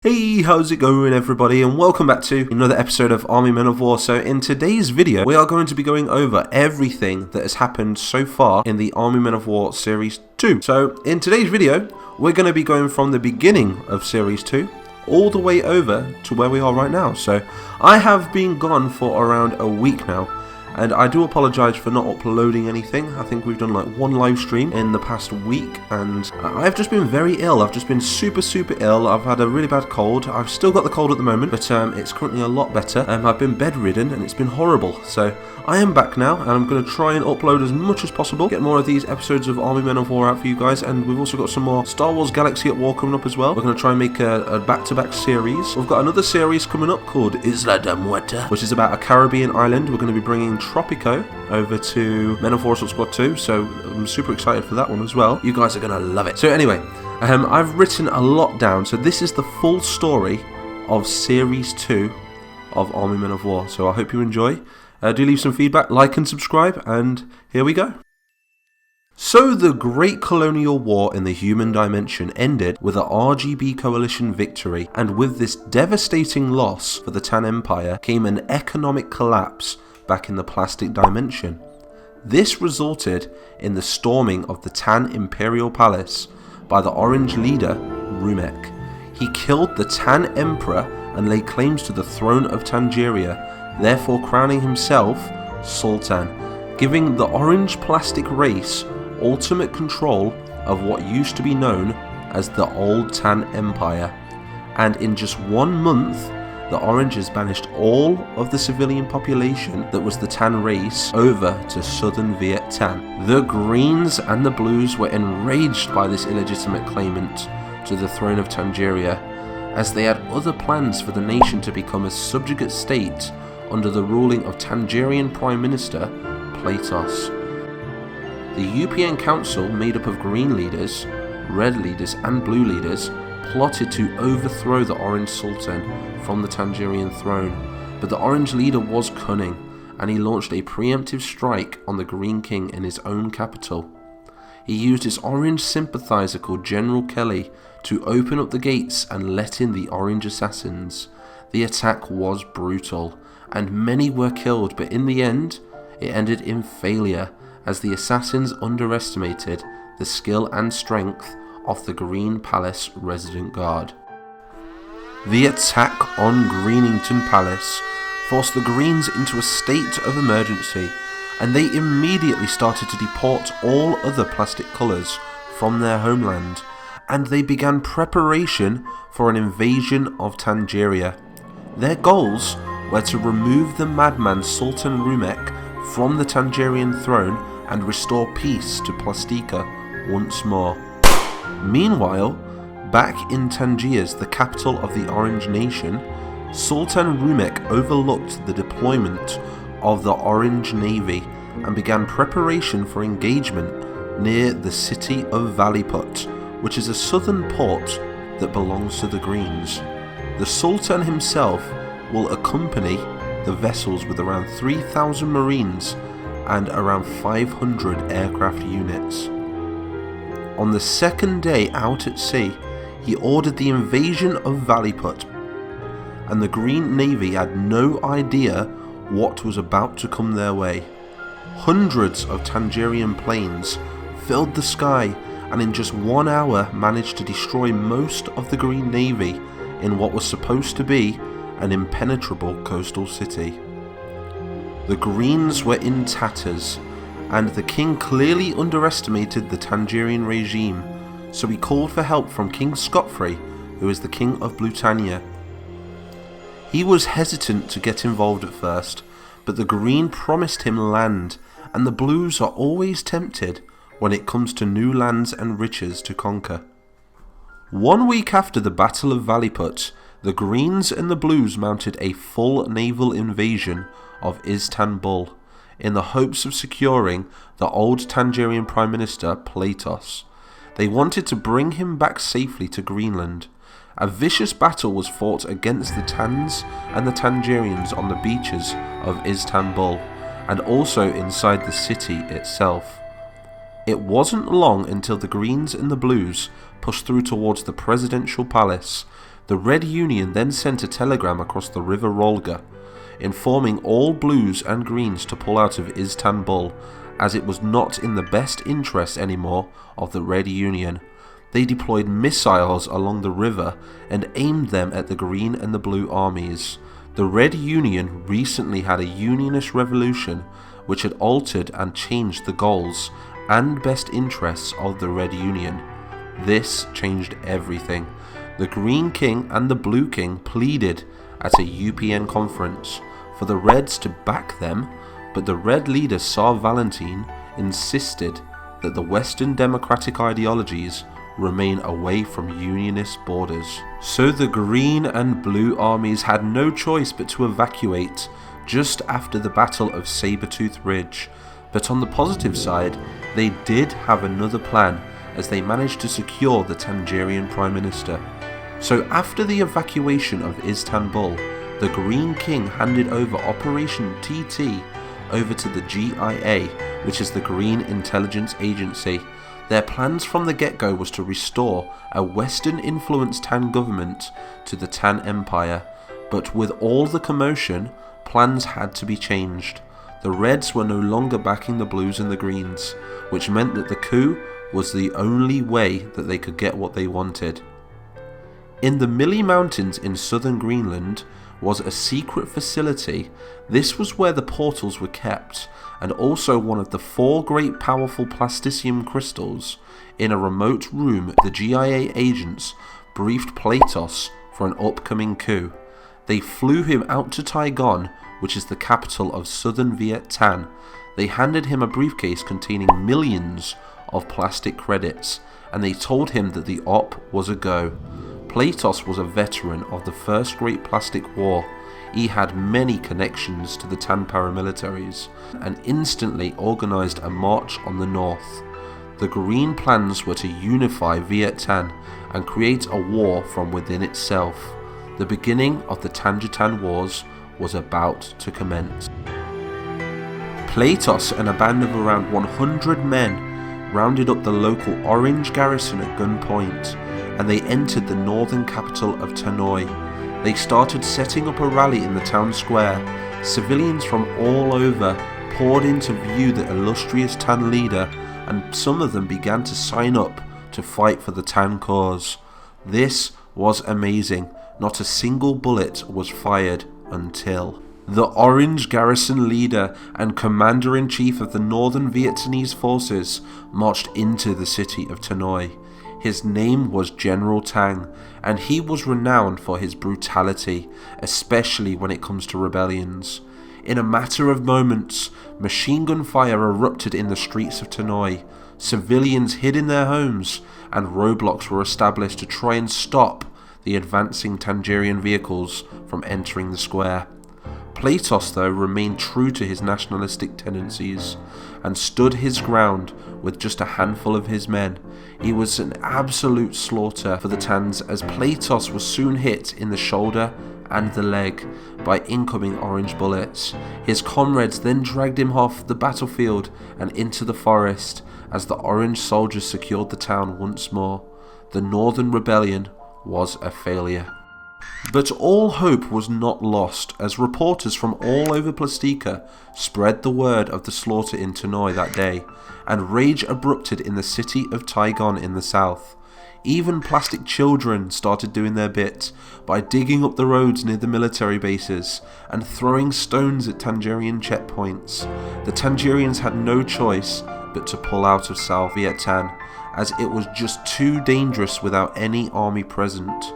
Hey, how's it going everybody, and welcome back to another episode of Army Men of War. So in today's video, we are going to be going over everything that has happened so far in the Army Men of War Series 2. So in today's video, we're going to be going from the beginning of Series 2 all the way over to where we are right now. So I have been gone for around a week now, and I do apologise for not uploading anything. I think we've done like one live stream in the past week, and I've just been very ill. I've just been super ill. I've had a really bad cold. I've still got the cold at the moment, but it's currently a lot better. I've been bedridden and it's been horrible. So I am back now, and I'm going to try and upload as much as possible, get more of these episodes of Army Men of War out for you guys, and we've also got some more Star Wars Galaxy at War coming up as well. We're going to try and make a back-to-back series. We've got another series coming up called Isla de Muerta, which is about a Caribbean island. We're going to be bringing Tropico over to Men of War Assault Squad 2, so I'm super excited for that one as well. You guys are going to love it. So anyway, I've written a lot down, so this is the full story of Series 2 of Army Men of War, so I hope you enjoy. Do leave some feedback, like and subscribe, and here we go. So the Great Colonial War in the Human Dimension ended with a RGB coalition victory, and with this devastating loss for the Tan Empire came an economic collapse back in the plastic dimension. This resulted in the storming of the Tan Imperial Palace by the Orange leader, Rumek. He killed the Tan Emperor and laid claims to the throne of Tangeria, therefore crowning himself Sultan, giving the orange plastic race ultimate control of what used to be known as the Old Tan Empire. And in just 1 month, the Oranges banished all of the civilian population that was the Tan race over to southern Vietnam. The Greens and the Blues were enraged by this illegitimate claimant to the throne of Tangeria, as they had other plans for the nation to become a subjugate state under the ruling of Tangerian Prime Minister Platos. The UPN Council, made up of Green leaders, Red leaders and Blue leaders, plotted to overthrow the Orange Sultan from the Tangerian throne, but the Orange leader was cunning, and he launched a preemptive strike on the Green King in his own capital. He used his Orange sympathizer called General Kelly to open up the gates and let in the Orange assassins. The attack was brutal, and many were killed, but in the end, it ended in failure, as the assassins underestimated the skill and strength of the Green Palace resident guard. The attack on Greenington Palace forced the Greens into a state of emergency, and they immediately started to deport all other plastic colours from their homeland, and they began preparation for an invasion of Tangeria. Their goals were to remove the madman Sultan Rumek from the Tangerian throne and restore peace to Plastica once more. Meanwhile, back in Tangiers, the capital of the Orange Nation, Sultan Rumek overlooked the deployment of the Orange Navy and began preparation for engagement near the city of Valiput, which is a southern port that belongs to the Greens. The Sultan himself will accompany the vessels with around 3,000 marines and around 500 aircraft units. On the second day out at sea, he ordered the invasion of Valiput, and the Green Navy had no idea what was about to come their way. Hundreds of Tangerian planes filled the sky, and in just 1 hour managed to destroy most of the Green Navy in what was supposed to be an impenetrable coastal city. The Greens were in tatters, and the king clearly underestimated the Tangerian regime, so he called for help from King Scotfrey, who is the king of Blutania. He was hesitant to get involved at first, but the Green promised him land, and the Blues are always tempted when it comes to new lands and riches to conquer. 1 week after the Battle of Valiput, the Greens and the Blues mounted a full naval invasion of Istanbul in the hopes of securing the old Tangerian Prime Minister Platos. They wanted to bring him back safely to Greenland. A vicious battle was fought against the Tans and the Tangerians on the beaches of Istanbul, and also inside the city itself. It wasn't long until the Greens and the Blues pushed through towards the presidential palace. The Red Union then sent a telegram across the river Volga, informing all blues and greens to pull out of Istanbul, as it was not in the best interest anymore of the Red Union. They deployed missiles along the river and aimed them at the Green and the Blue armies. The Red Union recently had a unionist revolution which had altered and changed the goals and best interests of the Red Union. This changed everything. The Green King and the Blue King pleaded at a UPN conference for the Reds to back them, but the Red leader Tsar Valentin insisted that the Western democratic ideologies remain away from unionist borders. So the Green and Blue armies had no choice but to evacuate just after the Battle of Sabertooth Ridge. But on the positive side, they did have another plan, as they managed to secure the Tangerian Prime Minister. So after the evacuation of Istanbul, the Green King handed over Operation TT over to the GIA, which is the Green Intelligence Agency. Their plans from the get-go was to restore a Western-influenced Tan government to the Tan Empire, but with all the commotion, plans had to be changed. The Reds were no longer backing the Blues and the Greens, which meant that the coup was the only way that they could get what they wanted. In the Mili Mountains in southern Greenland was a secret facility. This was where the portals were kept, and also one of the 4 great powerful plasticium crystals. In a remote room, the GIA agents briefed Platos for an upcoming coup. They flew him out to Saigon, which is the capital of southern Vietnam. They handed him a briefcase containing millions of plastic credits, and they told him that the op was a go. Platos was a veteran of the First Great Plastic War. He had many connections to the Tan paramilitaries and instantly organised a march on the north. The Green plans were to unify Vietnam and create a war from within itself. The beginning of the Tangitan Wars was about to commence. Platos and a band of around 100 men rounded up the local Orange garrison at gunpoint, and they entered the northern capital of Tanoi. They started setting up a rally in the town square. Civilians from all over poured in to view the illustrious Tan leader, and some of them began to sign up to fight for the Tan cause. This was amazing. Not a single bullet was fired until the Orange garrison leader and commander-in-chief of the northern Vietnamese forces marched into the city of Tanoi. His name was General Tang, and he was renowned for his brutality, especially when it comes to rebellions. In a matter of moments, machine gun fire erupted in the streets of Tanoi. Civilians hid in their homes, and roadblocks were established to try and stop the advancing Tangerian vehicles from entering the square. Platos, though, remained true to his nationalistic tendencies and stood his ground with just a handful of his men. He was an absolute slaughter for the Tans, as Platos was soon hit in the shoulder and the leg by incoming orange bullets. His comrades then dragged him off the battlefield and into the forest as the orange soldiers secured the town once more. The Northern Rebellion was a failure. But all hope was not lost, as reporters from all over Plastica spread the word of the slaughter in Tanoi that day, and rage erupted in the city of Saigon in the south. Even plastic children started doing their bit by digging up the roads near the military bases and throwing stones at Tangerian checkpoints. The Tangerians had no choice but to pull out of South Vietnam, as it was just too dangerous without any army present.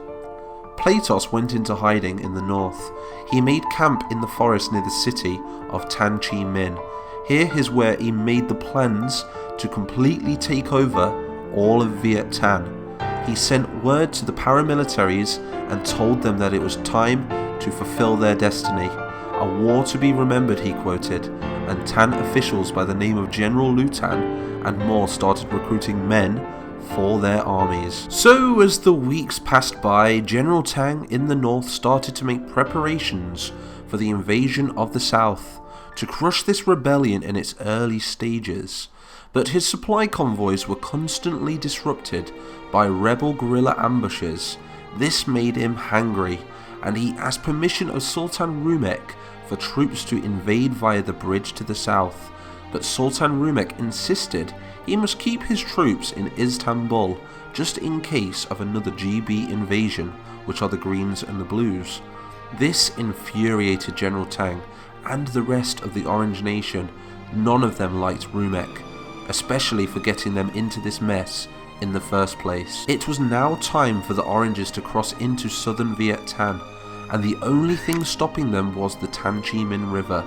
Platos went into hiding in the north. He made camp in the forest near the city of Tan Chi Minh. Here is where he made the plans to completely take over all of Vietnam. He sent word to the paramilitaries and told them that it was time to fulfill their destiny. A war to be remembered, he quoted, and Tan officials by the name of General Lu Tan and more started recruiting men for their armies. So as the weeks passed by, General Tang in the north started to make preparations for the invasion of the south, to crush this rebellion in its early stages. But his supply convoys were constantly disrupted by rebel guerrilla ambushes. This made him hangry, and he asked permission of Sultan Rumek for troops to invade via the bridge to the south, but Sultan Rumek insisted he must keep his troops in Istanbul just in case of another GB invasion, which are the Greens and the Blues. This infuriated General Tang and the rest of the Orange Nation. None of them liked Rumek, especially for getting them into this mess in the first place. It was now time for the Oranges to cross into southern Vietnam, and the only thing stopping them was the Tan Chi Minh River.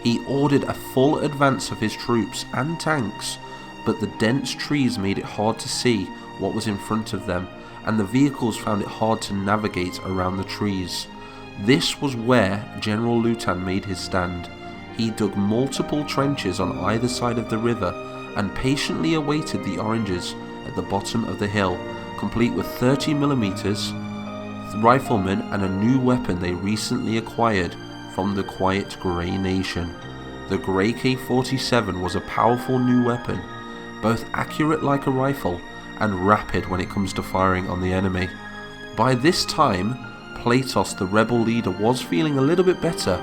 He ordered a full advance of his troops and tanks, but the dense trees made it hard to see what was in front of them, and the vehicles found it hard to navigate around the trees. This was where General Lu Tan made his stand. He dug multiple trenches on either side of the river and patiently awaited the Oranges at the bottom of the hill, complete with 30mm, riflemen and a new weapon they recently acquired from the Quiet Grey Nation. The Grey K-47 was a powerful new weapon, both accurate like a rifle and rapid when it comes to firing on the enemy. By this time, Platos, the rebel leader, was feeling a little bit better,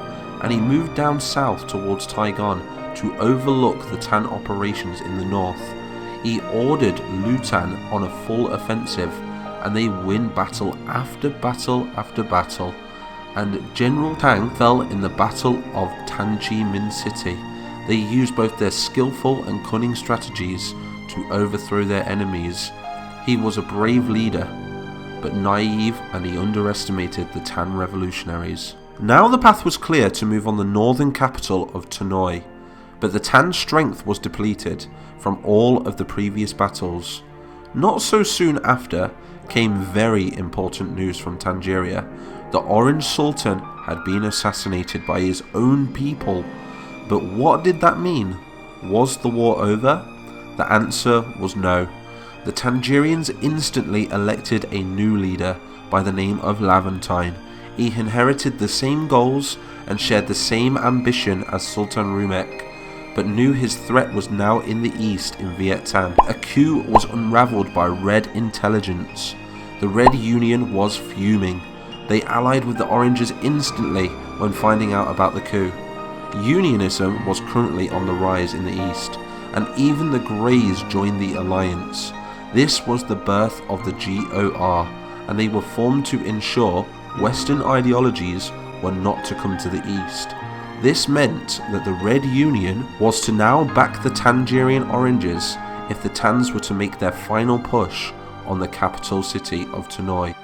and he moved down south towards Taigon to overlook the Tan operations in the north. He ordered Lu Tan on a full offensive, and they win battle after battle after battle, and General Tang fell in the Battle of Tan Chi Minh City. They used both their skillful and cunning strategies to overthrow their enemies. He was a brave leader, but naive, and he underestimated the Tan revolutionaries. Now the path was clear to move on the northern capital of Tanoi, but the Tan's strength was depleted from all of the previous battles. Not so soon after came very important news from Tangier. The Orange Sultan had been assassinated by his own people. But what did that mean? Was the war over? The answer was no. The Tangerians instantly elected a new leader by the name of Laventine. He inherited the same goals and shared the same ambition as Sultan Rumek, but knew his threat was now in the east in Vietnam. A coup was unravelled by Red intelligence. The Red Union was fuming. They allied with the Oranges instantly when finding out about the coup. Unionism was currently on the rise in the east, and even the Greys joined the alliance. This was the birth of the GOR, and they were formed to ensure Western ideologies were not to come to the east. This meant that the Red Union was to now back the Tangerian Oranges if the Tans were to make their final push on the capital city of Tanoi.